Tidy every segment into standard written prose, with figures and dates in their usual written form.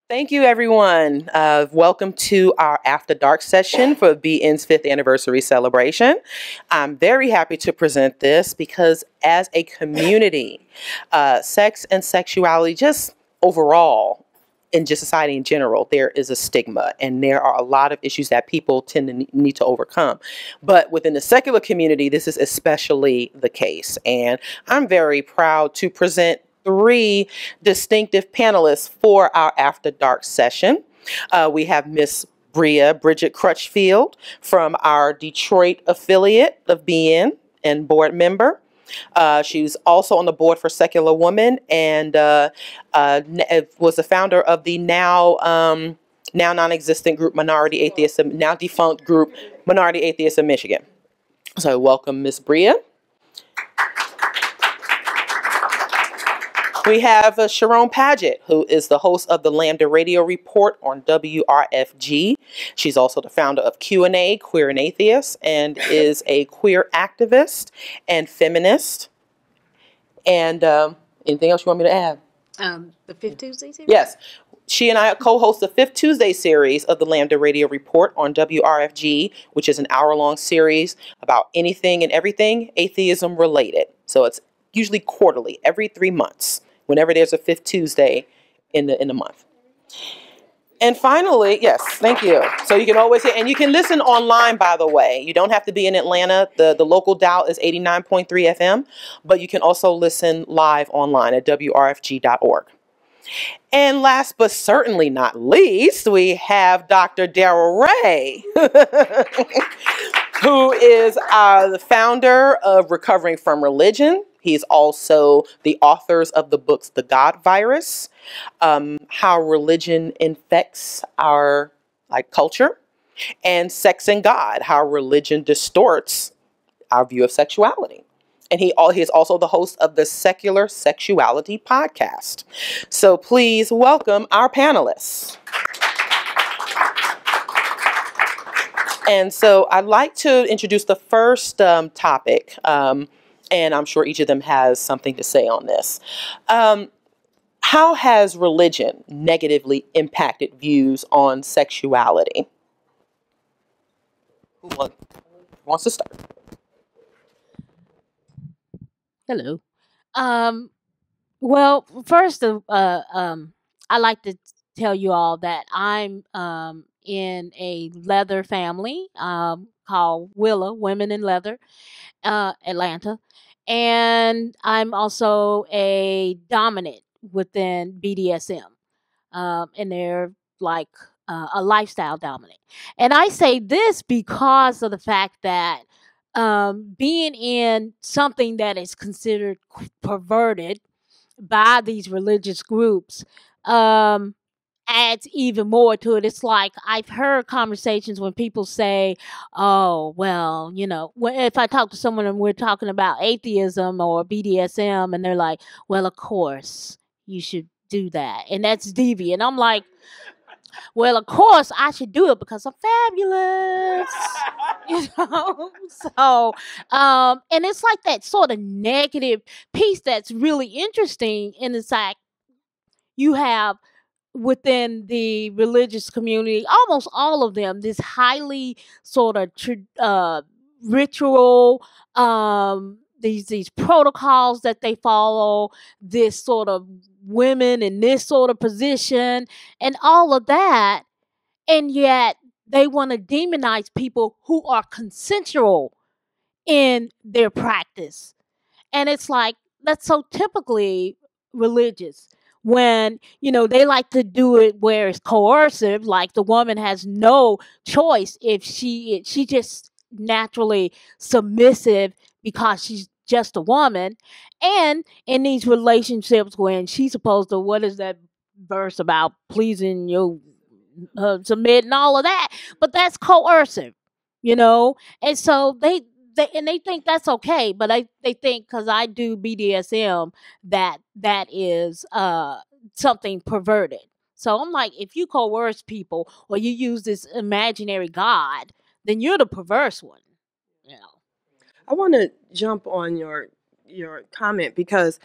Thank you, everyone. Welcome to our After Dark session for BN's 5th anniversary celebration. I'm very happy to present this because as a community, sex and sexuality, just overall, in just society in general, there is a stigma and there are a lot of issues that people tend to need to overcome. But within the secular community, this is especially the case. And I'm very proud to present 3 distinctive panelists for our After Dark session. We have Miss Bridgett Crutchfield from our Detroit affiliate of BN and board member. She's also on the board for Secular Woman and was the founder of the now non-existent group Minority Atheism, now defunct group Minority Atheism Michigan. So welcome, Miss Bria. We have Charone Pagett, who is the host of the Lambda radio report on WRFG. She's also the founder of Q&A, Queer and Atheist, and is a queer activist and feminist. And anything else you want me to add? The Fifth Tuesday series? Yes. She and I co-host the 5th Tuesday series of the Lambda radio report on WRFG, which is an hour-long series about anything and everything atheism related. So it's usually quarterly, every 3 months. Whenever there's a 5th Tuesday in the month. And finally, yes, thank you. So you can always hear, and you can listen online, by the way. You don't have to be in Atlanta. The local dial is 89.3 FM, but you can also listen live online at WRFG.org. And last but certainly not least, we have Dr. Darrel Ray, who is the founder of Recovering from Religion. He's also the authors of the books The God Virus, How Religion Infects Our Culture, and Sex and God, How Religion Distorts Our View of Sexuality. And he is also the host of the Secular Sexuality podcast. So please welcome our panelists. And so I'd like to introduce the first topic, and I'm sure each of them has something to say on this. How has religion negatively impacted views on sexuality? Who wants to start? Hello. Well, first, I like to tell you all that I'm in a leather family called Willa, Women in Leather, Atlanta. And I'm also a dominant within BDSM. And they're like a lifestyle dominant. And I say this because of the fact that being in something that is considered perverted by these religious groups adds even more to it. It's like I've heard conversations when people say, oh, well, you know, if I talk to someone and we're talking about atheism or BDSM and they're like, well, of course you should do that. And that's deviant. I'm like, well, of course I should do it because I'm fabulous. You know? So, and it's like that sort of negative piece that's really interesting in the fact you have within the religious community, almost all of them, this highly sort of ritual, these protocols that they follow, this sort of women in this sort of position, and all of that, and yet they want to demonize people who are consensual in their practice. And it's like, that's so typically religious. When, you know, they like to do it where it's coercive, like the woman has no choice if she just naturally submissive because she's just a woman. And in these relationships when she's supposed to, what is that verse about pleasing your submit and all of that, but that's coercive, you know. And so they think that's okay, but they think because I do BDSM that is something perverted. So I'm like, if you coerce people or you use this imaginary God, then you're the perverse one. You know. I want to jump on your comment because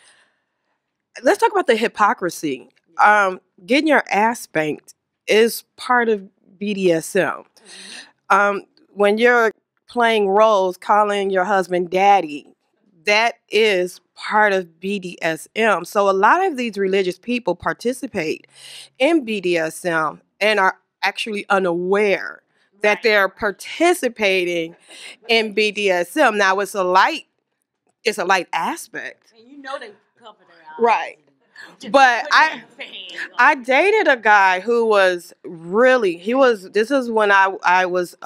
let's talk about the hypocrisy getting your ass spanked is part of BDSM. When you're playing roles, calling your husband daddy, that is part of BDSM. So a lot of these religious people participate in BDSM and are actually unaware that they're participating in BDSM. Now it's a light aspect. And you know they cover their eyes. Right. But I dated a guy who was this is when I was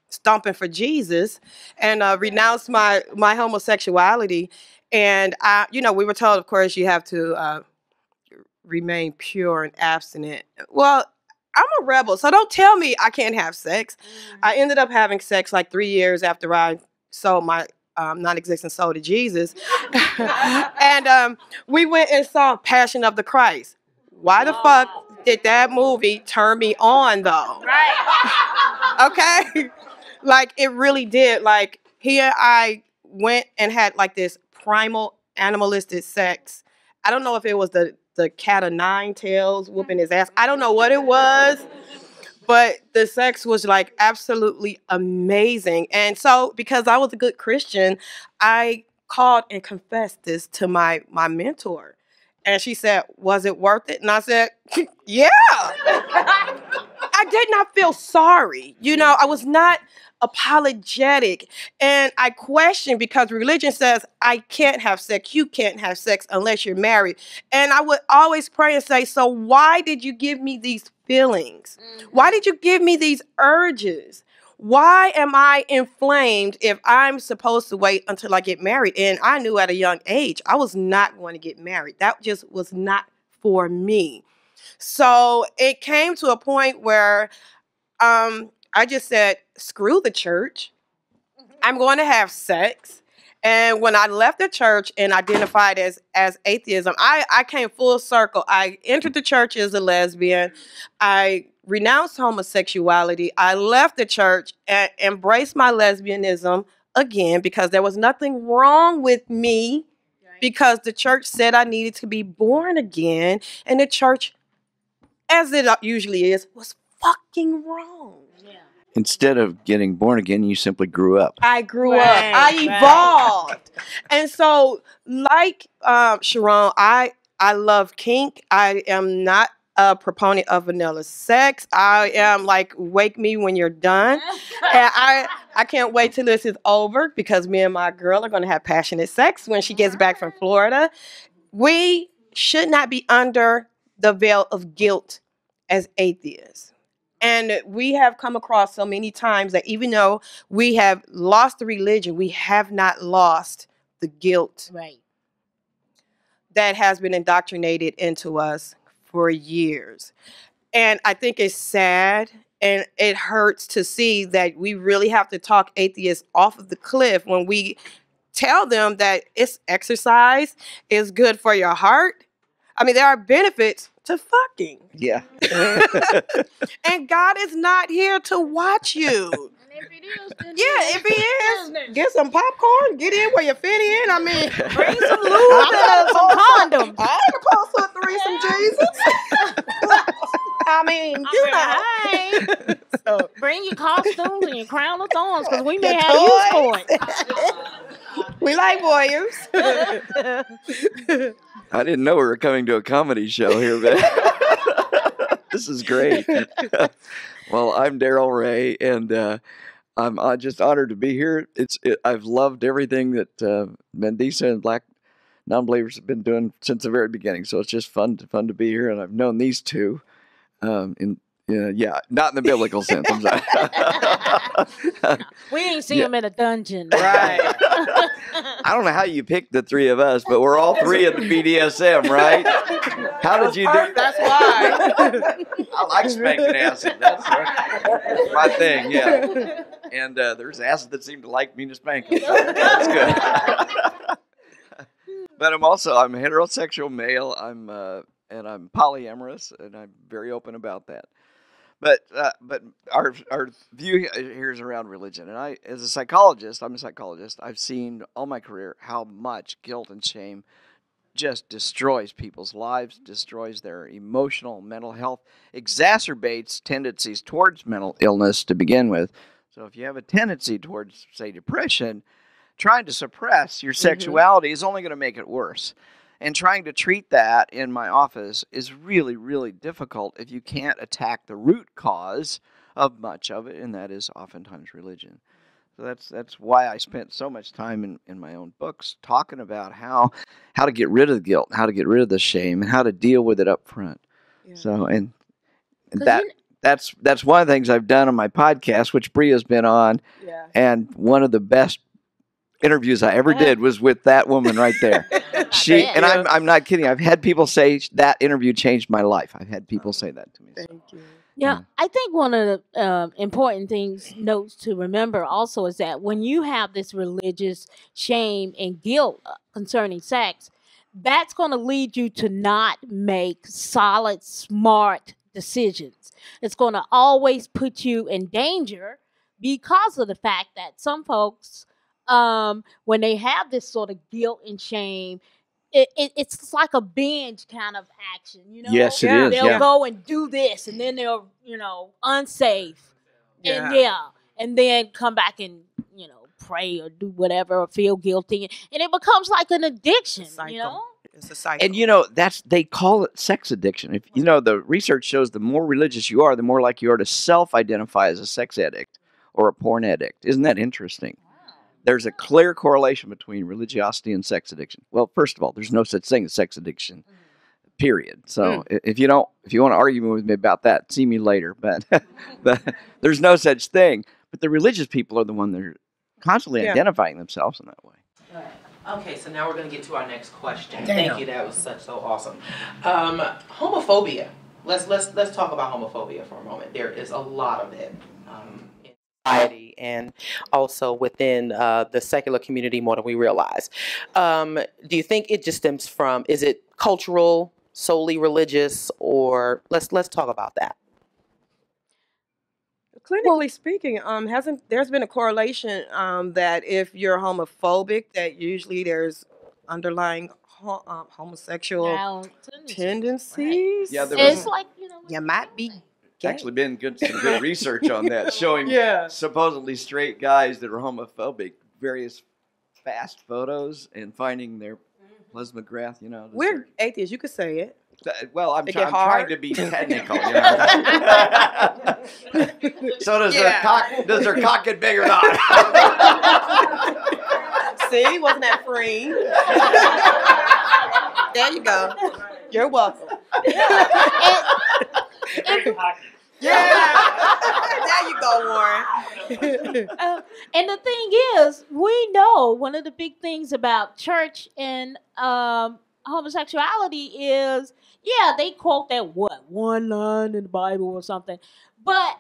stomping for Jesus and renounced my homosexuality. And we were told, of course, you have to remain pure and abstinent. Well, I'm a rebel, so don't tell me I can't have sex. I ended up having sex like 3 years after I sold my non-existent soul to Jesus. And we went and saw Passion of the Christ. Why the fuck did that movie turn me on, though? Right. Okay? Like, it really did. Like, here I went and had like this primal animalistic sex. I don't know if it was the cat of nine tails whooping his ass. I don't know what it was. But the sex was like absolutely amazing. And so because I was a good Christian, I called and confessed this to my mentor. And she said, was it worth it? And I said, yeah. I did not feel sorry. I was not apologetic. And I questioned because religion says I can't have sex. You can't have sex unless you're married. And I would always pray and say, so why did you give me these feelings? Why did you give me these urges? Why am I inflamed if I'm supposed to wait until I get married? And I knew at a young age I was not going to get married. That just was not for me. So it came to a point where I just said, screw the church. I'm going to have sex. And when I left the church and identified as atheism, I came full circle. I entered the church as a lesbian. I renounced homosexuality. I left the church and embraced my lesbianism again because there was nothing wrong with me because the church said I needed to be born again. And the church, as it usually is, was fucking wrong. Instead of getting born again, you simply grew up. I grew up. I evolved. And so, like Charone, I love kink. I am not a proponent of vanilla sex. I am like, wake me when you're done. And I can't wait till this is over because me and my girl are going to have passionate sex when she gets back from Florida. We should not be under the veil of guilt as atheists. And we have come across so many times that even though we have lost the religion, we have not lost the guilt that has been indoctrinated into us for years. And I think it's sad and it hurts to see that we really have to talk atheists off of the cliff when we tell them that it's exercise, it's good for your heart. I mean, there are benefits to fucking. Yeah. And God is not here to watch you. And if it is, then if he is, get some popcorn, get in where you fit in. I mean, bring some lube and some condoms. I ain't opposed to a threesome, Jesus. I mean, So bring your costumes and your crown of thorns because we may have use for it. We like warriors. I didn't know we were coming to a comedy show here, but this is great. Well, I'm Darrel Ray, and I'm just honored to be here. I've loved everything that Mandisa and Black Nonbelievers have been doing since the very beginning, so it's just fun to be here, and I've known these two not in the biblical sense. I'm sorry. We ain't seen them in a dungeon. Right. I don't know how you picked the three of us, but we're all three in the BDSM, right? How did you do? That's why. I like spanking acid. That's my thing, yeah. And there's acid that seemed to like me to spank it, so that's good. But I'm a heterosexual male. I'm polyamorous, and I'm very open about that. But our view here is around religion, and I'm a psychologist. I've seen all my career how much guilt and shame just destroys people's lives, destroys their emotional, mental health, exacerbates tendencies towards mental illness to begin with. So if you have a tendency towards, say, depression, trying to suppress your sexuality is only going to make it worse. And trying to treat that in my office is really, really difficult if you can't attack the root cause of much of it, and that is oftentimes religion. So that's why I spent so much time in my own books talking about how to get rid of the guilt, how to get rid of the shame, and how to deal with it up front. Yeah. So and that's one of the things I've done on my podcast, which Bria's been on, and one of the best interviews I ever did was with that woman right there. I'm not kidding. I've had people say that interview changed my life. I've had people say that to me. Thank you. Yeah, I think one of the important notes to remember also is that when you have this religious shame and guilt concerning sex, that's going to lead you to not make solid, smart decisions. It's going to always put you in danger because of the fact that some folks, when they have this sort of guilt and shame, it's like a binge kind of action, you know? Yes, it is. They'll go and do this, and then they'll, unsafe. And then come back and, pray or do whatever or feel guilty. And it becomes like an addiction, It's a cycle. And they call it sex addiction. If the research shows the more religious you are, the more likely you are to self-identify as a sex addict or a porn addict. Isn't that interesting? There's a clear correlation between religiosity and sex addiction. Well, first of all, there's no such thing as sex addiction, period. So if you want to argue with me about that, see me later. But there's no such thing. But the religious people are the one that are constantly identifying themselves in that way. Right. Okay, so now we're going to get to our next question. Thank you. That was so awesome. Homophobia. Let's talk about homophobia for a moment. There is a lot of it. Society and also within the secular community more than we realize. Do you think it just stems from, is it cultural, solely religious, or let's talk about that. Clinically speaking, there's been a correlation that if you're homophobic, that usually there's underlying homosexual tendencies. Right. Yeah, it's like, you might be actually been some good research on that, showing supposedly straight guys that are homophobic, various fast photos and finding their plasmograph, We're atheists, you could say it. Well, I'm trying to be technical, So does their cock get big or not? See, wasn't that free? There you go. You're welcome. There you go, Warren. And the thing is, we know one of the big things about church and homosexuality is, they quote that one line in the Bible or something, but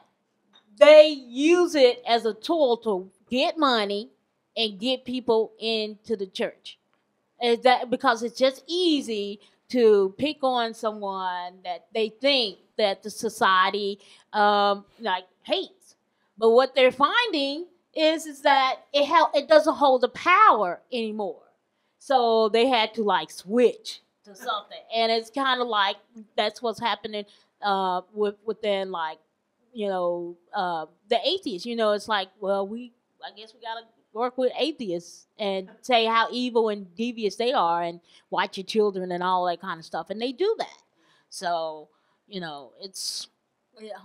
they use it as a tool to get money and get people into the church. Is that because it's just easy to pick on someone that they think that the society hates, but what they're finding is that it doesn't hold the power anymore. So they had to switch to something, and it's kind of like that's what's happening within the atheists. It's like, well, I guess we gotta work with atheists and say how evil and devious they are and watch your children and all that kind of stuff. And they do that. So, it's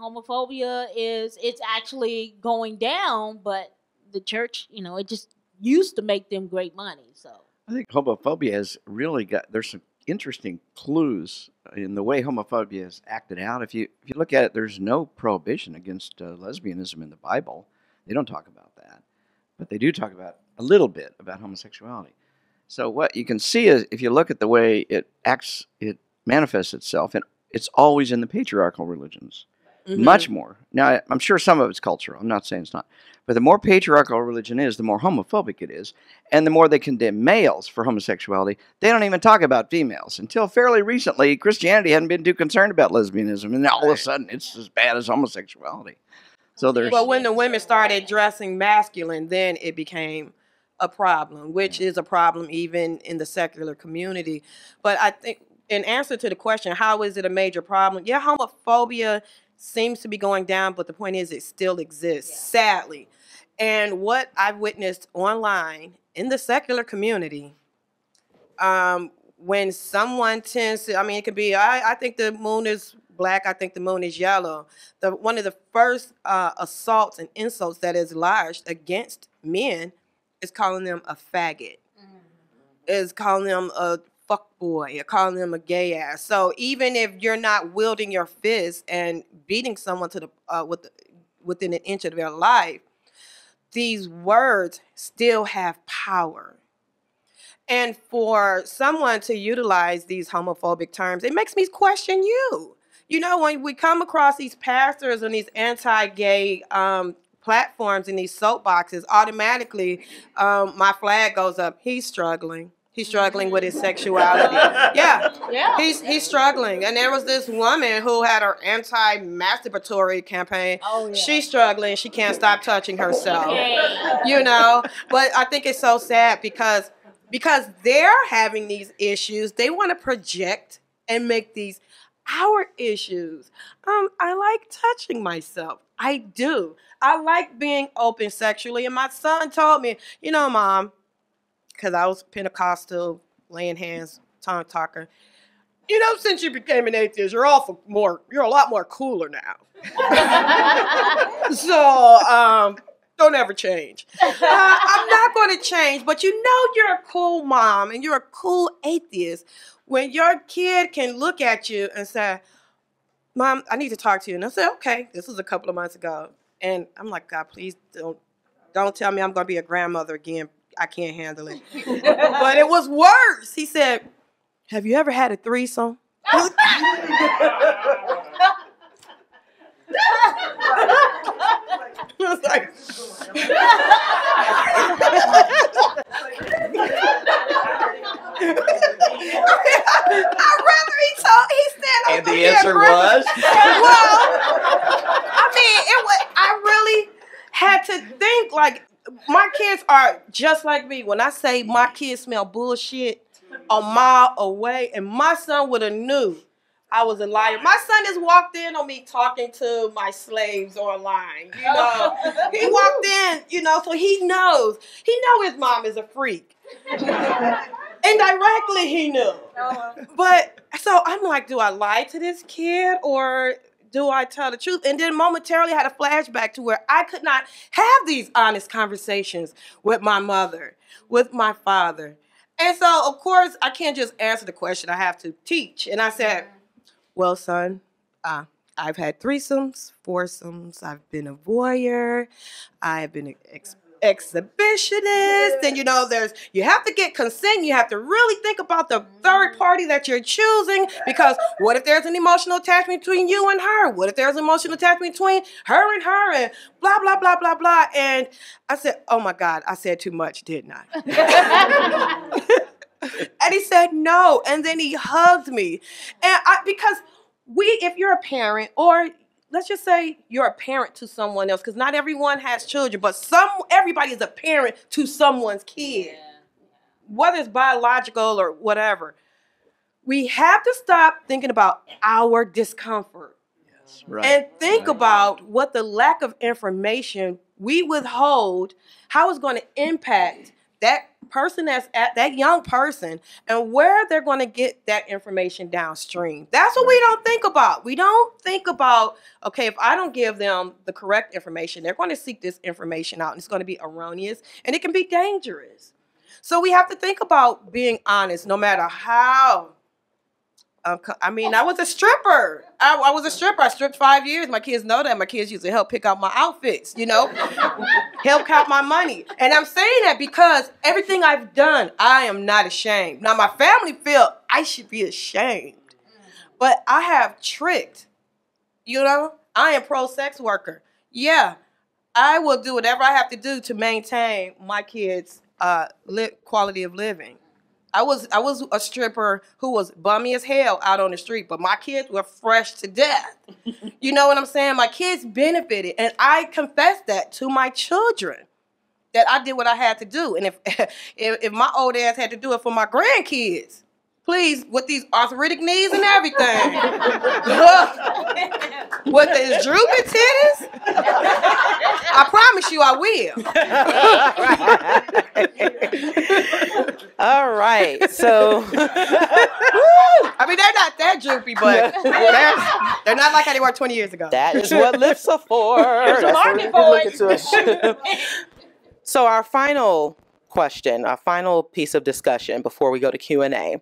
homophobia it's actually going down, but the church, it just used to make them great money. So I think homophobia has really there's some interesting clues in the way homophobia is acted out. If you look at it, there's no prohibition against lesbianism in the Bible. They don't talk about that. But they do talk about a little bit about homosexuality. So what you can see is, if you look at the way it manifests itself, and it's always in the patriarchal religions, much more. Now, I'm sure some of it's cultural. I'm not saying it's not. But the more patriarchal a religion is, the more homophobic it is, and the more they condemn males for homosexuality. They don't even talk about females. Until fairly recently, Christianity hadn't been too concerned about lesbianism, and all of a sudden, it's as bad as homosexuality. So there's. But when the women started dressing masculine, then it became a problem, which is a problem even in the secular community. But I think in answer to the question, how is it a major problem? Yeah, homophobia seems to be going down, but the point is it still exists, sadly. And what I've witnessed online in the secular community, when someone tends to, I mean, it could be, I think the moon is black, I think the moon is yellow. One of the first assaults and insults that is lodged against men is calling them a faggot, is calling them a fuckboy, or calling them a gay ass. So even if you're not wielding your fist and beating someone to the within an inch of their life, these words still have power. And for someone to utilize these homophobic terms, it makes me question you. You know, when we come across these pastors and these anti-gay platforms and these soapboxes, automatically my flag goes up. He's struggling. He's struggling with his sexuality. Yeah. He's struggling. And there was this woman who had her anti-masturbatory campaign. Oh, yeah. She's struggling. She can't stop touching herself. You know? But I think it's so sad because they're having these issues. They want to project and make these our issues. I like touching myself. I do. I like being open sexually. And my son told me, you know, Mom, because I was Pentecostal, laying hands, tongue talker. You know, since you became an atheist, you're a lot more cooler now. So, don't ever change. I'm not going to change, but you know you're a cool mom and you're a cool atheist when your kid can look at you and say, Mom, I need to talk to you. And I said, okay, this was a couple of months ago. And I'm like, God, please don't tell me I'm going to be a grandmother again. I can't handle it. But it was worse. He said, have you ever had a threesome? I was like, he said, and the answer was? Well, I mean, I really had to think, like, my kids are just like me. When I say my kids smell bullshit a mile away, and my son would have knew I was a liar. My son just walked in on me talking to my slaves online. You know, he walked in, you know, so he knows. He knows his mom is a freak. Indirectly, he knew. But so I'm like, do I lie to this kid or do I tell the truth? And then momentarily had a flashback to where I could not have these honest conversations with my mother, with my father. And so, of course, I can't just answer the question. I have to teach. And I said, well, son, I've had threesomes, foursomes. I've been a voyeur. I've been an exhibitionist. And, you know, you have to get consent. You have to really think about the third party that you're choosing, because what if there's an emotional attachment between you and her? What if there's an emotional attachment between her and blah, blah, blah, blah, blah. And I said, oh, my God, I said too much, didn't I? And he said no. And then he hugged me. And because if you're a parent, or let's just say you're a parent to someone else, because not everyone has children, but everybody is a parent to someone's kid, whether it's biological or whatever. We have to stop thinking about our discomfort and think about what the lack of information we withhold, how it's going to impact that person that young person, and where they're going to get that information downstream. That's what we don't think about. We don't think about, okay, if I don't give them the correct information, they're going to seek this information out, and it's going to be erroneous, and it can be dangerous. So we have to think about being honest, no matter how. I mean, I was a stripper. I was a stripper. I stripped 5 years. My kids know that. My kids used to help pick out my outfits, you know, help count my money. And I'm saying that because everything I've done, I am not ashamed. Now, my family feel I should be ashamed, but I have tricked, you know. I am pro-sex worker. Yeah, I will do whatever I have to do to maintain my kids' quality of living. I was a stripper who was bummy as hell out on the street, but my kids were fresh to death. You know what I'm saying? My kids benefited, and I confess that to my children, that I did what I had to do. And if my old ass had to do it for my grandkids, please, with these arthritic knees and everything, with these droopy titties, I promise you I will. All right, so I mean, they're not that droopy, but they're not like how they were 20 years ago. that is what lips are for. There's a That's market what we for look into. So our final question, our final piece of discussion before we go to Q&A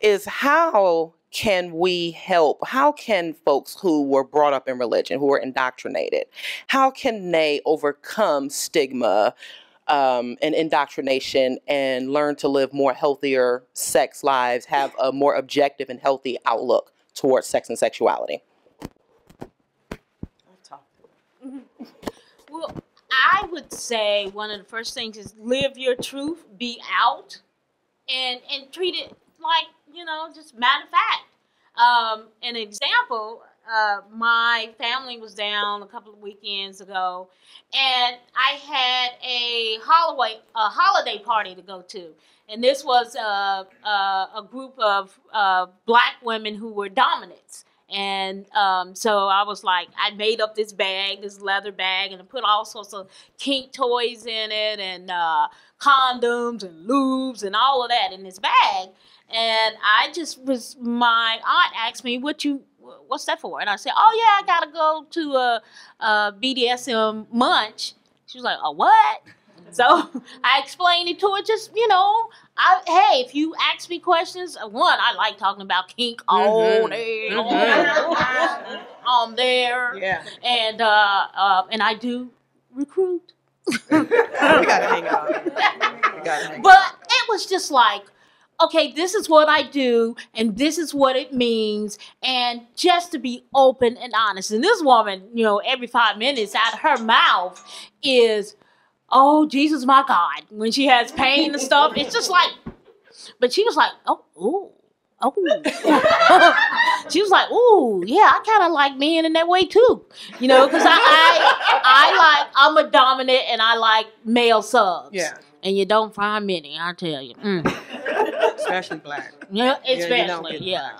is how can we help? How can folks who were brought up in religion, who were indoctrinated, how can they overcome stigma and indoctrination and learn to live more healthier sex lives, have a more objective and healthy outlook towards sex and sexuality? Well, I would say one of the first things is live your truth, be out, and treat it like, you know, just matter of fact. An example, my family was down a couple of weekends ago, and I had a holiday party to go to. And this was a group of black women who were dominants. And so I was like, I made up this bag, this leather bag, and I put all sorts of kink toys in it, and condoms and lubes and all of that in this bag. And my aunt asked me, what's that for? And I said, oh yeah, I gotta go to a BDSM munch. She was like, a what? So I explained it to her, just, you know, hey, if you ask me questions, one, I like talking about kink all day, on there. Yeah. And I do recruit. We gotta hang on. But it was just like, okay, this is what I do, and this is what it means, and just to be open and honest. And this woman, you know, every 5 minutes out of her mouth is, oh, Jesus, my God. When she has pain and stuff, it's just like, but she was like, oh. She was like, ooh, yeah, I kind of like men in that way too. You know, because I'm a dominant and I like male subs. Yeah. And you don't find many, I tell you. Especially black. Yeah, especially, yeah.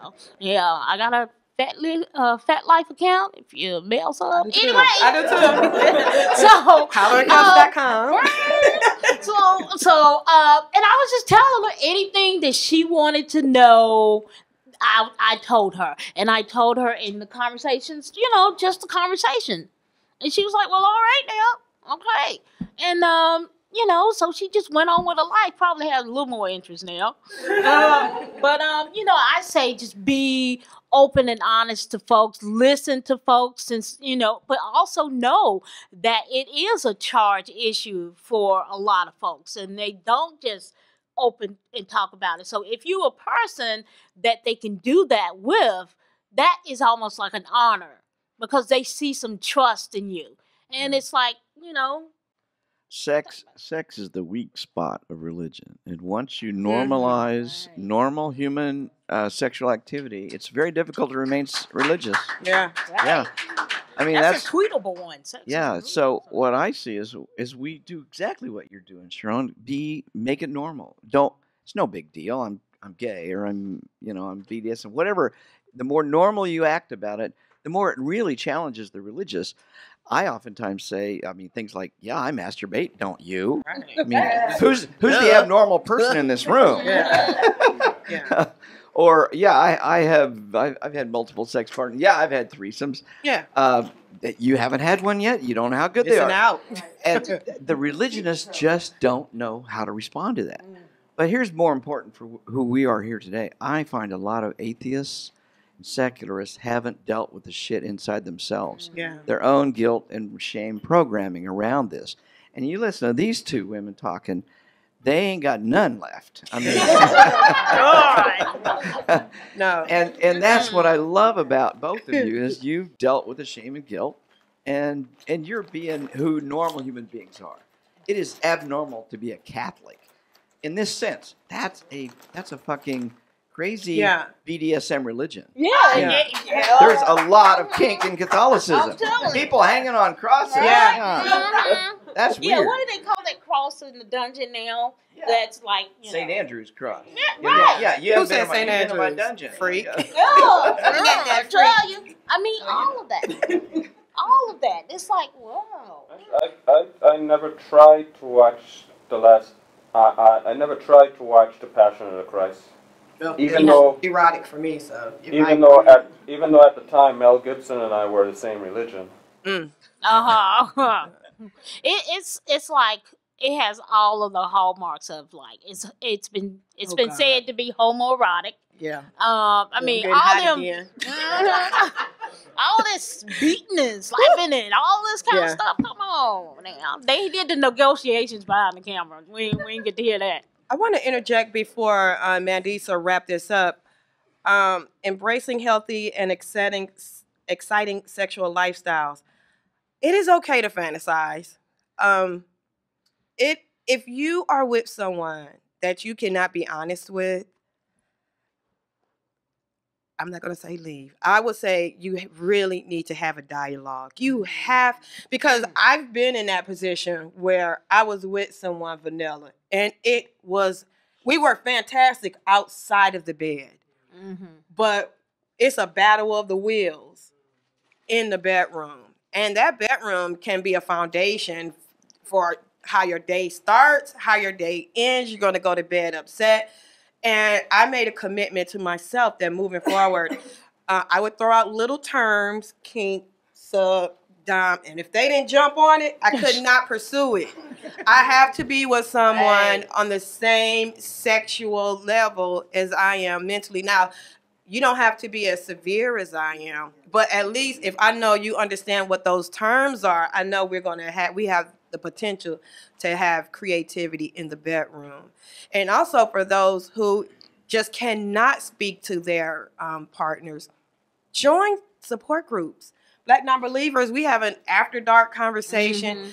I got a Fat Life account if you're a male sub. Anyway. I do too. So, HollerCops.com. And I was just telling her anything that she wanted to know. I told her, and I told her in the conversations, you know, just a conversation. And she was like, well, all right now. Okay. And, you know, so she just went on with her life. Probably has a little more interest now. But you know, I say just be open and honest to folks. Listen to folks, since, you know, but also know that it is a charged issue for a lot of folks. And they don't just open and talk about it. So if you're a person that they can do that with, that is almost like an honor, because they see some trust in you. And it's like, you know, Sex is the weak spot of religion. And once you normalize normal human sexual activity, it's very difficult to remain religious. Yeah. right. Yeah. I mean, that's a tweetable one. yeah. So what I see is we do exactly what you're doing, Charone. Make it normal. It's no big deal. I'm gay, or I'm BDSM, whatever. The more normal you act about it, the more it really challenges the religious. I oftentimes say, things like, yeah, I masturbate, don't you? Right. I mean, who's the abnormal person in this room? Yeah. Or, yeah, I've had multiple sex partners. Yeah, I've had threesomes. Yeah. You haven't had one yet? You don't know how good they are. Out. And the religionists just don't know how to respond to that. But here's more important for who we are here today. I find a lot of atheists, secularists haven't dealt with the shit inside themselves. Yeah. Their own guilt and shame programming around this. And you listen to these two women talking, they ain't got none left. I mean, no. And that's what I love about both of you, is you've dealt with the shame and guilt, and you're being who normal human beings are. It is abnormal to be a Catholic. In this sense, that's a fucking crazy BDSM religion. Yeah. There's a lot of kink in Catholicism. People hanging on crosses. Yeah. That's weird. Yeah, what do they call that cross in the dungeon now? Yeah. That's like, you St. know. Andrew's cross. Yeah, right. Yeah, you Who have said been St. in my Andrews? dungeon. Freak. Oh, that I tell you. I mean, all of that. All of that. It's like, whoa. I never tried to watch the last. I never tried to watch The Passion of the Christ. Well, Even though erotic for me, so even though at the time Mel Gibson and I were the same religion. It's like it has all of the hallmarks of like it's been said to be homoerotic. Yeah. I mean all them all this beating and slapping and all this kind of stuff. Come on now. They did the negotiations behind the camera. We ain't get to hear that. I want to interject before Mandisa wrap this up. Embracing healthy and exciting sexual lifestyles. It is okay to fantasize. If you are with someone that you cannot be honest with, I'm not going to say leave. I would say you really need to have a dialogue. You have, because I've been in that position where I was with someone vanilla, and we were fantastic outside of the bed. Mm-hmm. But it's a battle of the wills in the bedroom. And that bedroom can be a foundation for how your day starts, how your day ends. You're going to go to bed upset. And I made a commitment to myself that moving forward, I would throw out little terms, kink, sub, dom, and if they didn't jump on it, I could not pursue it. I have to be with someone on the same sexual level as I am mentally. Now, you don't have to be as severe as I am, but at least if I know you understand what those terms are, I know we have the potential to have creativity in the bedroom. And also for those who just cannot speak to their partners, join support groups. Black Nonbelievers, we have an after dark conversation. Mm-hmm.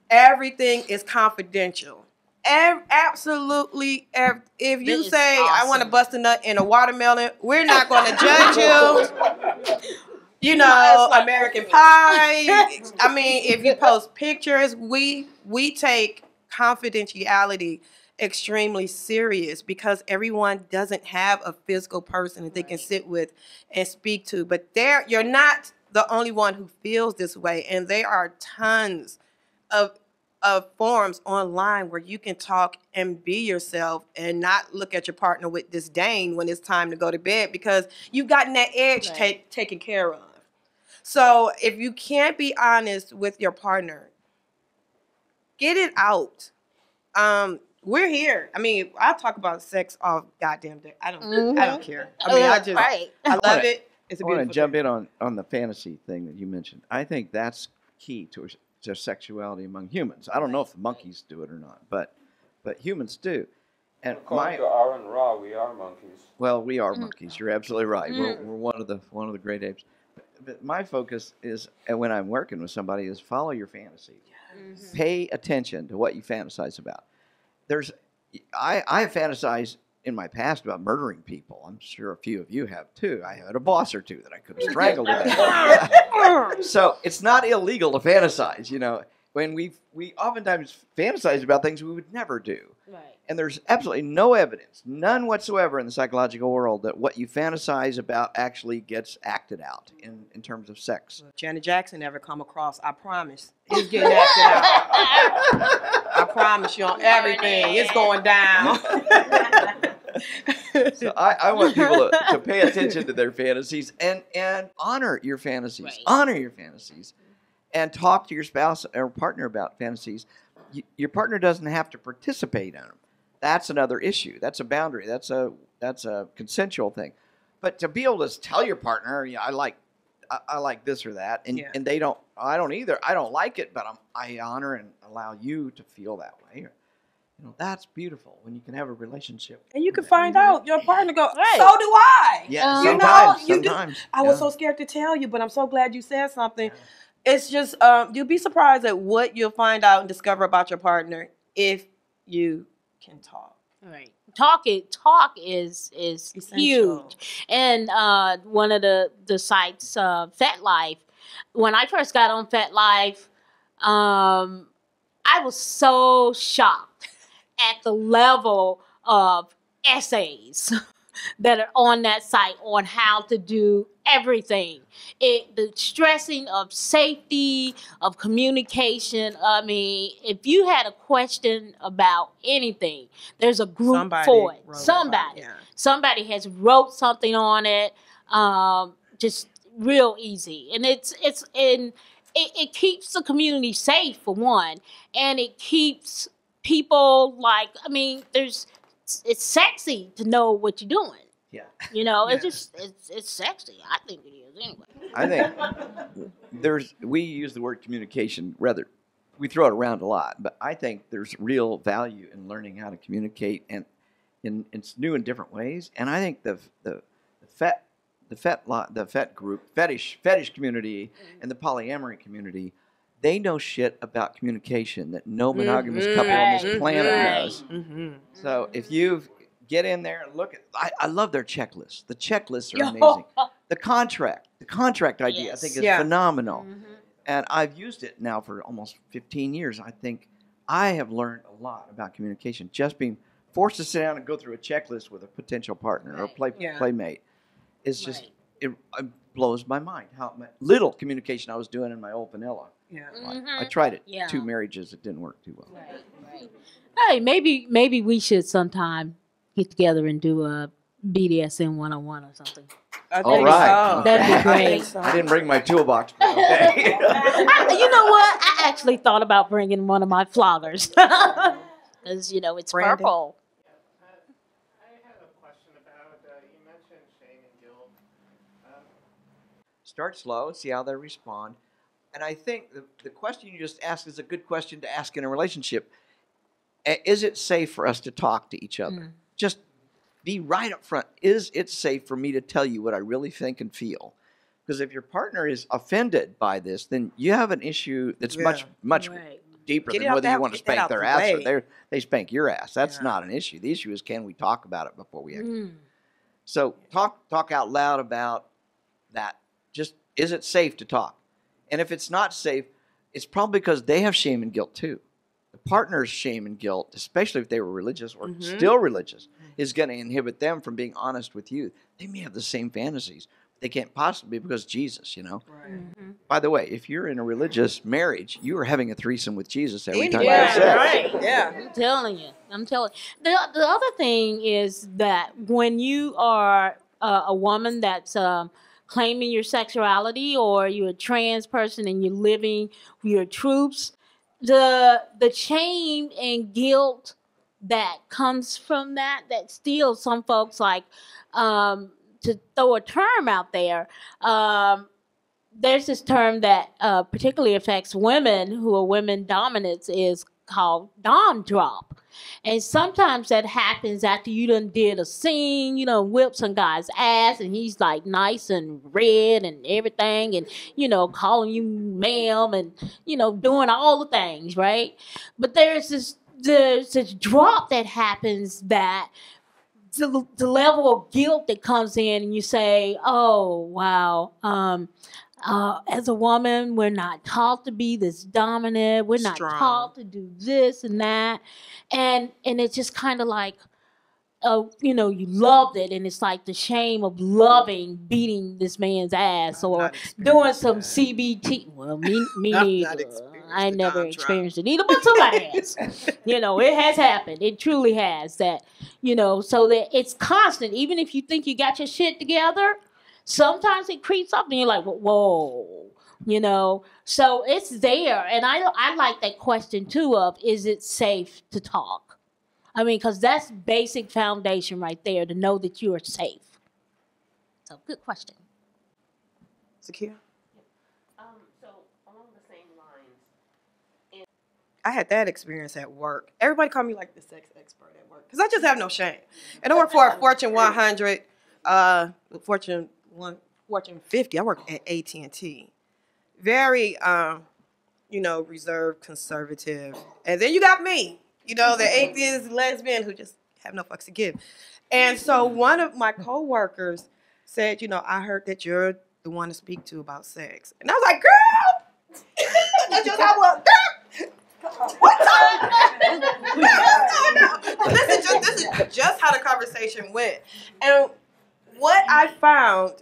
Everything is confidential. Absolutely. If you say, awesome. I want to bust a nut in a watermelon, we're not going to judge you. You know, American Pie. I mean, if you post pictures, we take confidentiality extremely serious because everyone doesn't have a physical person that they can sit with and speak to. But you're not the only one who feels this way, and there are tons of forums online where you can talk and be yourself and not look at your partner with disdain when it's time to go to bed because you've gotten that edge taken care of. So if you can't be honest with your partner, get it out. We're here. I mean, I talk about sex all goddamn day. I don't care. I mean, I love it. It's a beautiful I want to jump thing. in on the fantasy thing that you mentioned. I think that's key to sexuality among humans. I don't know if the monkeys do it or not, but humans do. And according to Aaron Ra, we are monkeys. Well, we are monkeys. You're absolutely right. We're one of the great apes. But my focus is, and when I'm working with somebody, is follow your fantasy. Mm-hmm. Pay attention to what you fantasize about. I have fantasized in my past about murdering people. I'm sure a few of you have too. I had a boss or two that I could have strangled to death. So it's not illegal to fantasize, you know. When we oftentimes fantasize about things we would never do. Right. And there's absolutely no evidence, none whatsoever in the psychological world that what you fantasize about actually gets acted out in terms of sex. Janet Jackson never come across, I promise. He's getting acted out. I promise you on everything. It's going down. So I want people to pay attention to their fantasies and honor your fantasies. Right. Honor your fantasies. And talk to your spouse or partner about fantasies. Your partner doesn't have to participate in them. That's another issue. That's a boundary. That's a consensual thing. But to be able to tell your partner, I like this or that, and they don't. I don't either. I don't like it, but I honor and allow you to feel that way. You know, that's beautiful when you can have a relationship. And you can find out your partner go, so do I. Yeah, sometimes. I was so scared to tell you, but I'm so glad you said something. Yeah. It's just, you'll be surprised at what you'll find out and discover about your partner if you can talk. Right. Talk is essential. Huge. And one of the sites, Fat Life, when I first got on Fat Life, I was so shocked at the level of essays that are on that site on how to do everything. The stressing of safety, of communication. I mean, if you had a question about anything, there's a group for it. Somebody has wrote something on it. Just real easy, and it keeps the community safe for one, and it keeps people like, I mean, it's sexy to know what you're doing. Yeah. You know, it's sexy. I think it is anyway. I think we use the word communication we throw it around a lot, but I think there's real value in learning how to communicate and in new and different ways. And I think the fetish community and the polyamory community, they know shit about communication that no monogamous couple on this planet does. So if you get in there and look at, I love their checklists. The checklists are amazing. The contract idea, I think, is phenomenal. And I've used it now for almost 15 years. I think I have learned a lot about communication, just being forced to sit down and go through a checklist with a potential partner or playmate. It's just, it blows my mind how little communication I was doing in my old vanilla. I tried it. 2 marriages, it didn't work too well. Hey, maybe we should sometime get together and do a BDSM 101 or something. All right. That'd be great. I didn't bring my toolbox. Okay. You know what? I actually thought about bringing one of my floggers. Because, you know, it's Brandon. purple. Start slow, see how they respond. And I think the question you just asked is a good question to ask in a relationship. Is it safe for us to talk to each other? Just be right up front. Is it safe for me to tell you what I really think and feel? Because if your partner is offended by this, then you have an issue that's much deeper than whether you want to spank their ass or they spank your ass. That's not an issue. The issue is, can we talk about it before we act? So talk out loud about that. Just, is it safe to talk? And if it's not safe, it's probably because they have shame and guilt too. The partner's shame and guilt, especially if they were religious or still religious, is going to inhibit them from being honest with you. They may have the same fantasies. They can't possibly be because Jesus, you know. By the way, if you're in a religious marriage, you are having a threesome with Jesus every time you have sex. I'm telling you. The other thing is that when you are a woman that's claiming your sexuality, or you're a trans person and you're living your truths, the shame and guilt that comes from that still some folks like, to throw a term out there, there's this term that particularly affects women who are women dominants, is called dom drop. And sometimes that happens after you done did a scene, you know, whip some guy's ass, and he's like nice and red and everything, and, you know, calling you ma'am and, you know, doing all the things, right? But there's this drop that happens, that the level of guilt that comes in, and you say, oh, wow, as a woman, we're not taught to be this dominant. We're not taught to do this and that. And it's just kind of like, you know, you loved it. And it's like the shame of loving beating this man's ass or doing some CBT. Well, me neither. I never experienced it either, but somebody has. You know, it has happened. It truly has. That, you know, so that it's constant. Even if you think you got your shit together, sometimes it creeps up and you're like, whoa, you know. So it's there. And I like that question too of, is it safe to talk? I mean, because that's basic foundation right there, to know that you are safe. So good question. Zakia? So along the same lines, I had that experience at work. Everybody called me like the sex expert at work because I just have no shame. And I work for a Fortune 100, Fortune 50. I work at AT&T. Very, you know, reserved, conservative. And then you got me, you know, the atheist lesbian who just have no fucks to give. And so one of my coworkers said, you know, I heard that you're the one to speak to about sex. And I was like, girl, that's just how I was. What? conversation went. And what I found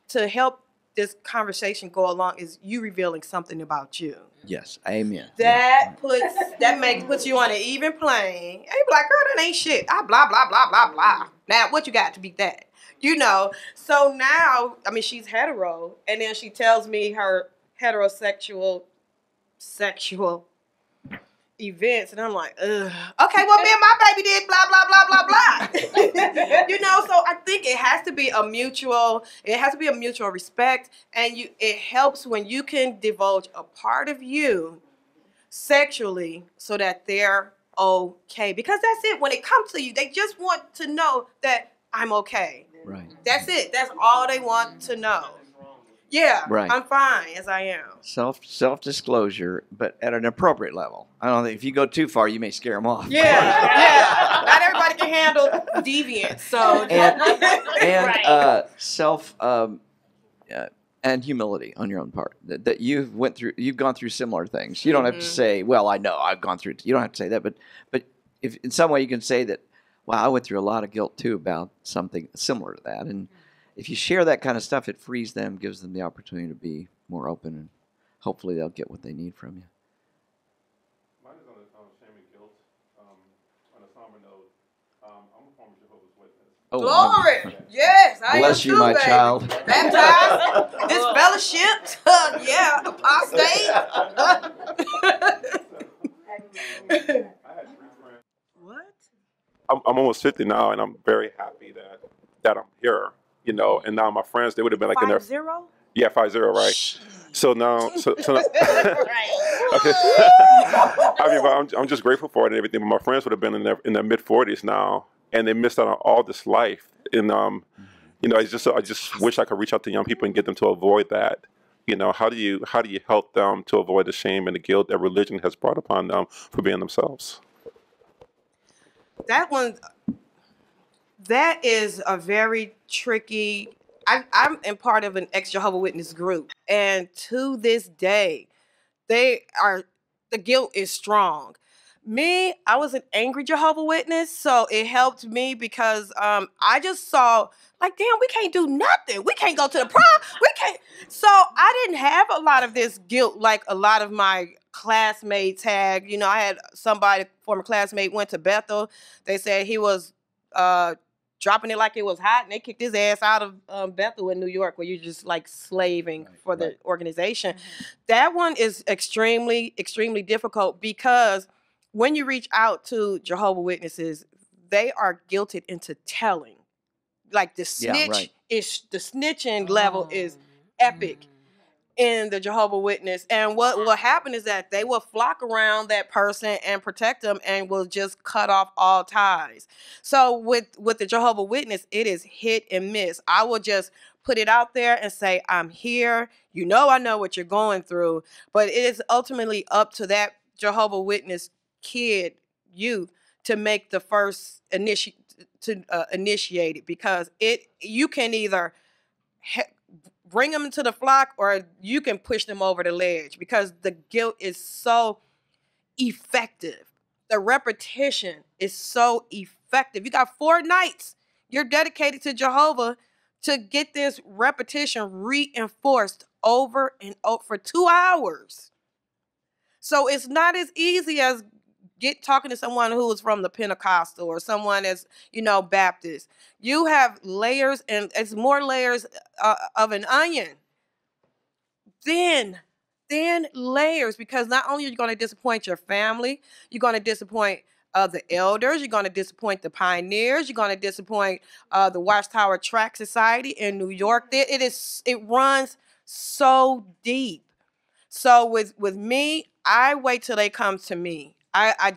to help this conversation go along is you revealing something about you. Yes, amen. That puts you on an even plane. And you be like, girl, that ain't shit. I blah, blah, blah, blah, blah. Now, what you got to beat that? You know? So now, I mean, she's hetero. And then she tells me her heterosexual sexual events. And I'm like, ugh. Okay, well, me and my baby did blah, blah, blah, blah, blah. You know, so I think it has to be a mutual respect. And it helps when you can divulge a part of you sexually so that they're okay. Because that's it. When it comes to you, they just want to know that I'm okay. Right. That's it. That's all they want to know. Yeah, right. I'm fine as I am. Self-disclosure, but at an appropriate level. I don't think if you go too far, you may scare them off. Yeah. Not everybody can handle deviance. So and self and humility on your own part. That you've gone through similar things. You don't have to say, "Well, I know I've gone through it." You don't have to say that, but if in some way you can say that, "Wow, I went through a lot of guilt too about something similar to that," and if you share that kind of stuff, it frees them, gives them the opportunity to be more open, and hopefully they'll get what they need from you. Mine is on the shame and guilt. On a somber note, I'm a former Jehovah's Witness. Oh, glory! Yes, I am bless you, too, my baby. child. Baptized, disfellowshipped, yeah, apostate. I had 3 friends. What? I'm almost 50 now, and I'm very happy that I'm here. You know, and now my friends, they would have been like in their 50? Yeah, 50, right? So now, so now, okay. I mean, but I'm just grateful for it and everything. But my friends would have been in their mid-40s now, and they missed out on all this life. And you know, I just wish I could reach out to young people and get them to avoid that. You know, how do you help them to avoid the shame and the guilt that religion has brought upon them for being themselves? That is a very tricky. I'm in part of an ex-Jehovah's Witness group, and to this day, the guilt is strong. Me, I was an angry Jehovah's Witness, so it helped me because I just saw, like, damn, we can't do nothing. We can't go to the prom. We can't. So I didn't have a lot of this guilt like a lot of my classmates had. You know, I had former classmate went to Bethel. They said he was dropping it like it was hot, and they kicked his ass out of Bethel in New York, where you're just like slaving for the organization. That one is extremely, extremely difficult because when you reach out to Jehovah's Witnesses, they are guilted into telling. Like the snitching level is epic in the Jehovah's Witness. And what will happen is that they will flock around that person and protect them and will just cut off all ties. So with the Jehovah's Witness, it is hit and miss. I will just put it out there and say, I'm here. You know, I know what you're going through, but it is ultimately up to that Jehovah's Witness youth to make the first initiate it, because you can either bring them into the flock or you can push them over the ledge, because the guilt is so effective. The repetition is so effective. You got 4 nights you're dedicated to Jehovah to get this repetition reinforced over and over for 2 hours. So it's not as easy as talking to someone who is from the Pentecostal or someone that's, Baptist. You have layers, and it's more layers of an onion. Thin layers, because not only are you going to disappoint your family, you're going to disappoint the elders, you're going to disappoint the pioneers, you're going to disappoint the Watchtower Tract Society in New York. It runs so deep. So with me, I wait till they come to me. I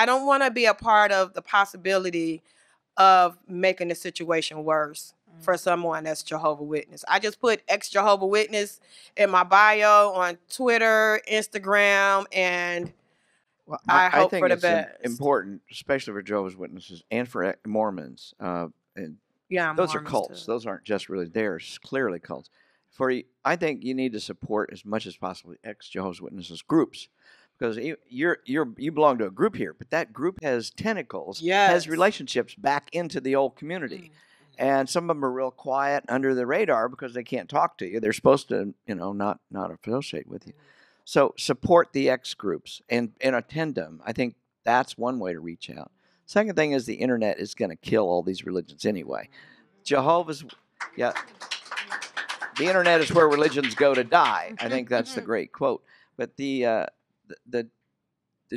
don't want to be a part of the possibility of making the situation worse for someone that's Jehovah's Witness. I just put ex-Jehovah's Witness in my bio on Twitter, Instagram, and I hope think for the it's best. Important, especially for Jehovah's Witnesses and for Mormons. And those are cults. Too. Those aren't just really theirs. Clearly cults. I think you need to support as much as possible ex-Jehovah's Witnesses groups, because you belong to a group here, but that group has tentacles, Yes. has relationships back into the old community. And some of them are real quiet under the radar because they can't talk to you. They're supposed to, not associate with you. So support the X groups and attend them. I think that's one way to reach out. Second thing is the internet is going to kill all these religions anyway. Jehovah's, the internet is where religions go to die. I think that's the great quote. But the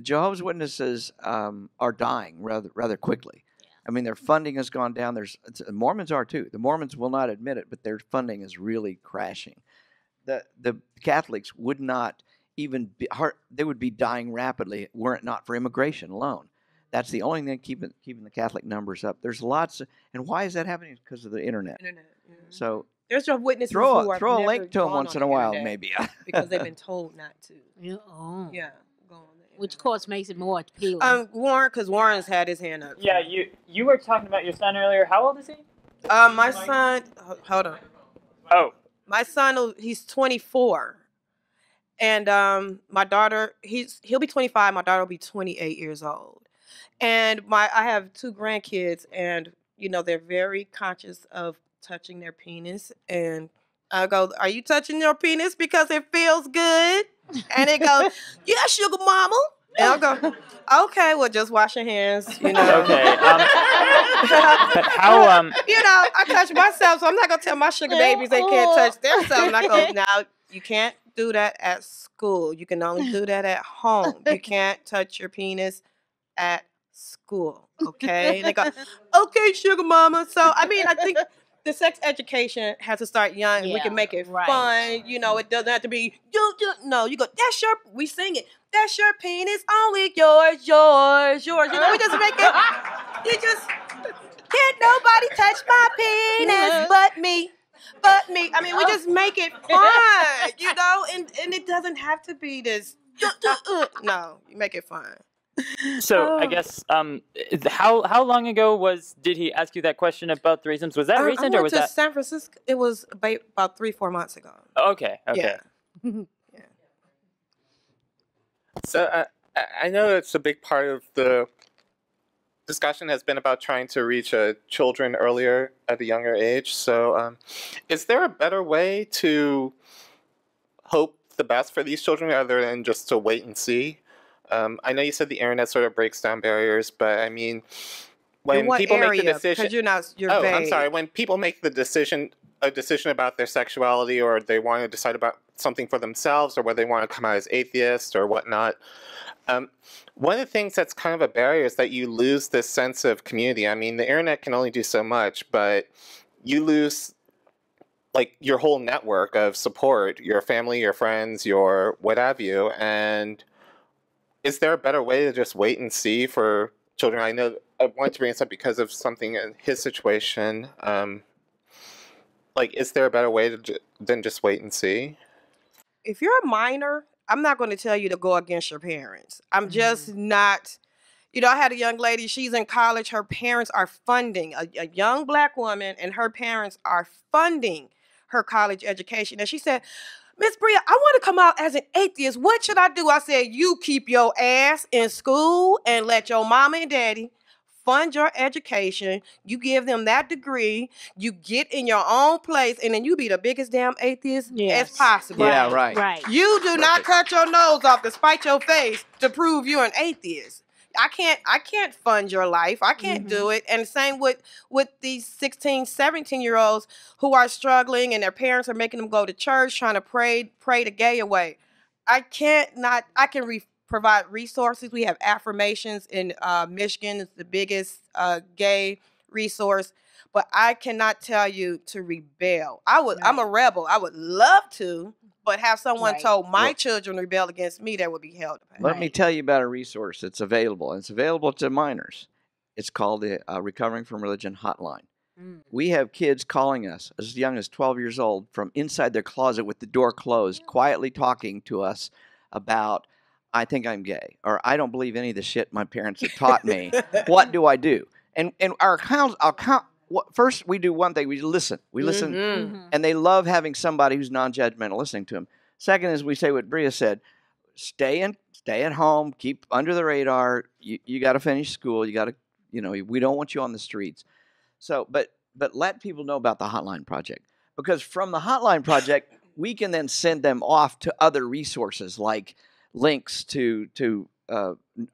Jehovah's Witnesses are dying rather quickly. I mean, their funding has gone down. The Mormons are too. The Mormons will not admit it, but their funding is really crashing. The Catholics would not even they would be dying rapidly were it not for immigration alone. That's the only thing keeping the Catholic numbers up. There's lots and why is that happening? Because of the internet. So there's your witnesses throw who a never link to them gone once on in a the while, internet maybe. because they've been told not to. Yeah. Oh. Yeah, go on the Which, internet. of course, makes it more appealing. Warren, because Warren's had his hand up. Yeah, you were talking about your son earlier. How old is he? My son, hold on. Oh. My son, he's 24. And my daughter, he'll be 25. My daughter will be 28 years old. And I have 2 grandkids, and they're very conscious of touching their penis. And I go, "Are you touching your penis because it feels good?" And they go, "Yeah, sugar mama." And I'll go, "Okay, well, just wash your hands." Okay. How I touch myself, so I'm not gonna tell my sugar babies they can't touch themselves. And I go, "Now you can't do that at school. You can only do that at home. You can't touch your penis at school, okay?" And they go, "Okay, sugar mama." So I think the sex education has to start young. And we can make it fun. It doesn't have to be no. You go, we sing it. That's your penis, only yours. We just make it. Can't nobody touch my penis but me. We just make it fun, and it doesn't have to be this. No, you make it fun. So I guess how long ago did he ask you that question about threesomes? Was that recent or was that San Francisco? It was about 3-4 months ago. Okay. Yeah. So I know it's a big part of the discussion has been about trying to reach children earlier at a younger age. So is there a better way to hope the best for these children rather than just to wait and see? I know you said the internet sort of breaks down barriers, but I mean, when people make the decision, you're vague. I'm sorry. When people make a decision about their sexuality, or they want to decide about something for themselves, or whether they want to come out as atheist or whatnot, one of the things that's kind of a barrier is that you lose this sense of community. I mean, the internet can only do so much, but you lose your whole network of support, your family, your friends, your what have you. And is there a better way to just wait and see for children? I know I wanted to bring this up because of something in his situation. Is there a better way than just wait and see? If you're a minor, I'm not going to tell you to go against your parents. I'm just not. I had a young lady, she's in college. Her parents are funding, a young Black woman, and her parents are funding her college education. And she said, "Miss Bria, I want to come out as an atheist. What should I do?" I said, "You keep your ass in school and let your mama and daddy fund your education. You give them that degree. You get in your own place, and then you be the biggest damn atheist as possible." Yeah, right. You do not cut your nose off to spite your face to prove you're an atheist. I can't fund your life. I can't do it. And same with these 16, 17-year-olds who are struggling and their parents are making them go to church, trying to pray the gay away. I can provide resources. We have affirmations in Michigan. It's the biggest gay resource. But I cannot tell you to rebel. I'm a rebel. I would love to, but have someone told my children to rebel against me, that would be held. Let me tell you about a resource that's available. It's available to minors. It's called the Recovering from Religion Hotline. We have kids calling us as young as 12 years old from inside their closet with the door closed, quietly talking to us about, "I think I'm gay," or "I don't believe any of the shit my parents have taught me. What do I do?" And first, we do one thing. We listen. And they love having somebody who's non-judgmental listening to them. Second is we say what Bria said. stay at home, keep under the radar. You got to finish school. You got to, we don't want you on the streets. So, but let people know about the Hotline Project, because from the Hotline Project, we can then send them off to other resources like links to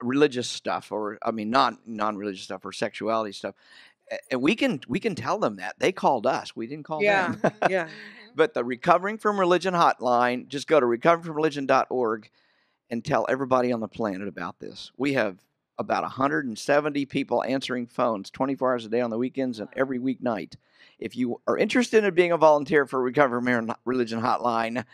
religious stuff, or non-religious stuff, or sexuality stuff. And we can tell them that. They called us. We didn't call them. Yeah. But the Recovering from Religion hotline, just go to recoveringfromreligion.org and tell everybody on the planet about this. We have about 170 people answering phones 24 hours a day on the weekends and every weeknight. If you are interested in being a volunteer for Recovering from Religion hotline,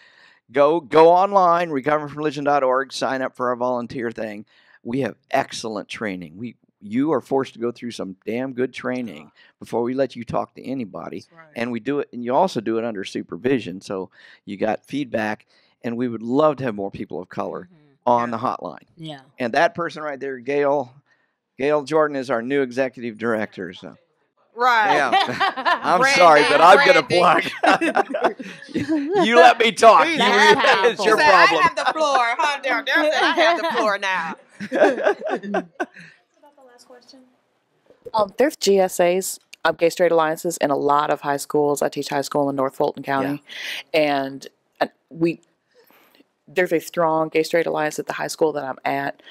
go online, recoveringfromreligion.org, sign up for our volunteer thing. We have excellent training. You are forced to go through some damn good training before we let you talk to anybody. Right. And we do it, and you also do it under supervision. So you got feedback, and we would love to have more people of color on the hotline. Yeah. And that person right there, Gail Jordan, is our new executive director. So. Right. Yeah. I'm sorry, but I'm going to plug. You let me talk. It's your problem. I have the floor. Darrel said I have the floor now. There's GSAs, GayStraight Alliances, in a lot of high schools. I teach high school in North Fulton County, and there's a strong GayStraight Alliance at the high school that I'm at.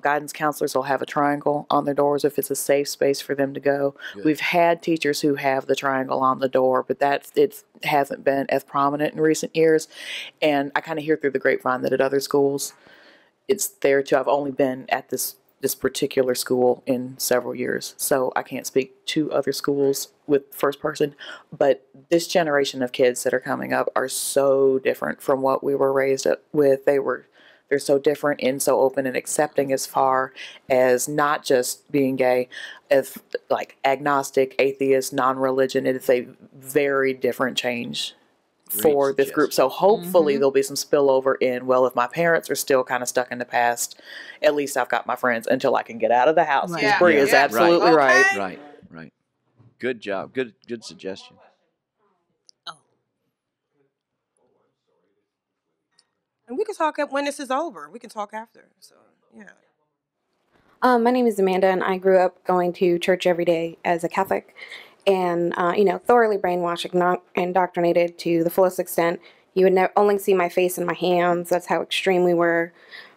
Guidance counselors will have a triangle on their doors if it's a safe space for them to go. Good. We've had teachers who have the triangle on the door, but it hasn't been as prominent in recent years. And I kind of hear through the grapevine that at other schools, it's there too. I've only been at this particular school in several years, so I can't speak to other schools with first person, but this generation of kids that are coming up are so different from what we were raised up with. They're so different and so open and accepting as far as not just being gay, as like agnostic, atheist, non-religion. It is a very different change for this group. So hopefully there'll be some spillover in, well, if my parents are still kind of stuck in the past, at least I've got my friends until I can get out of the house. Right. Bree is absolutely right. Right. Good job. Good suggestion. And we can talk when this is over. We can talk after. So, yeah. My name is Amanda, and I grew up going to church every day as a Catholic. And, thoroughly brainwashed, indoctrinated to the fullest extent. You would only see my face and my hands. That's how extreme we were.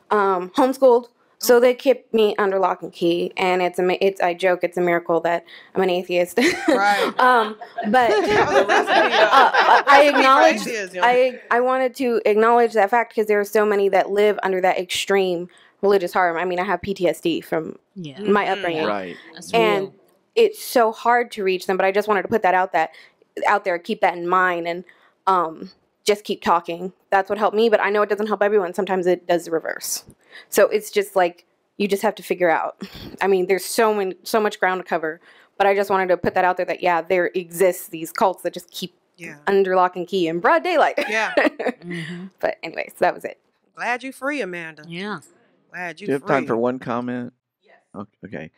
Homeschooled, so they kept me under lock and key. And I joke, it's a miracle that I'm an atheist. Right. But I wanted to acknowledge that fact because there are so many that live under that extreme religious harm. I mean, I have PTSD from my upbringing. Right. And it's so hard to reach them, but I just wanted to put that out there, keep that in mind, and just keep talking. That's what helped me, but I know it doesn't help everyone. Sometimes it does the reverse. So it's just like, you just have to figure out. I mean, there's so much ground to cover, but I just wanted to put that out there that, there exists these cults that just keep under lock and key in broad daylight. Yeah. But anyways, that was it. Glad you free, Amanda. Yeah. Glad you free. Do you have time for one comment? Yes. Okay.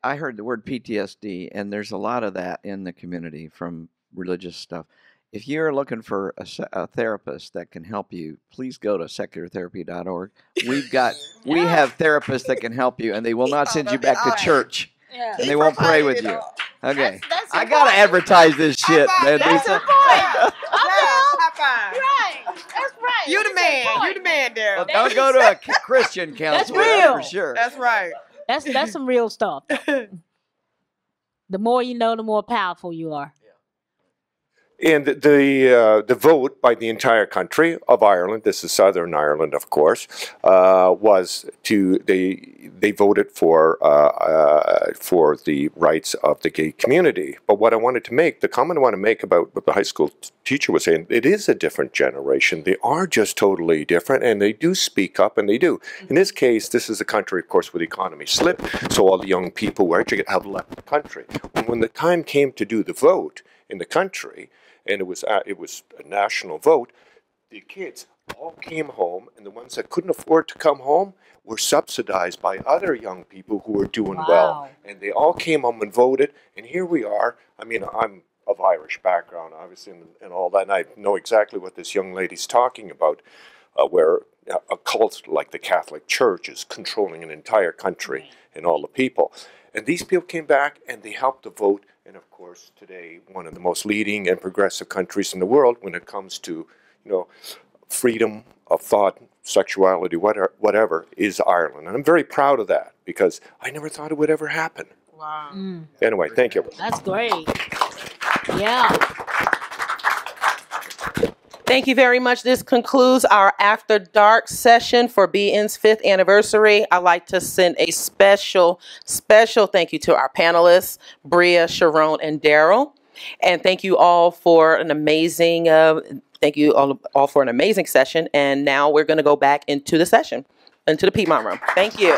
I heard the word PTSD, and there's a lot of that in the community from religious stuff. If you're looking for a therapist that can help you, please go to seculartherapy.org. We have therapists that can help you, and they will not send you back to church. Yeah. And they won't pray with you. Okay. That's I got to advertise this shit, man. That's the point. Right. That's right. You the man. You the man, Darrel. Well, don't go to a Christian counselor. That's real. For sure. That's right. That's some real stuff. The more you know, the more powerful you are. And the vote by the entire country of Ireland, this is Southern Ireland, of course, was they voted for the rights of the gay community. But what I wanted to make, the comment I want to make about what the high school teacher was saying, it is a different generation. They are just totally different, and they do speak up, and they do. In this case, this is a country, of course, where the economy slipped, so all the young people were educated have left the country. And when the time came to do the vote in the country, and it was a national vote, the kids all came home, and the ones that couldn't afford to come home were subsidized by other young people who were doing well. And they all came home and voted, and here we are. I mean, I'm of Irish background, obviously, and all that, and I know exactly what this young lady's talking about. where a cult like the Catholic Church is controlling an entire country and all the people. And these people came back and they helped to vote. And of course, today, one of the most leading and progressive countries in the world when it comes to, freedom of thought, sexuality, whatever, is Ireland. And I'm very proud of that because I never thought it would ever happen. Wow. Anyway, thank you. That's great. Yeah. Thank you very much. This concludes our After Dark session for BN's 5th anniversary. I'd like to send a special thank you to our panelists, Bria, Charone, and Darrel. And thank you all for an amazing for an amazing session. And now we're going to go back into the session, into the Piedmont room. Thank you.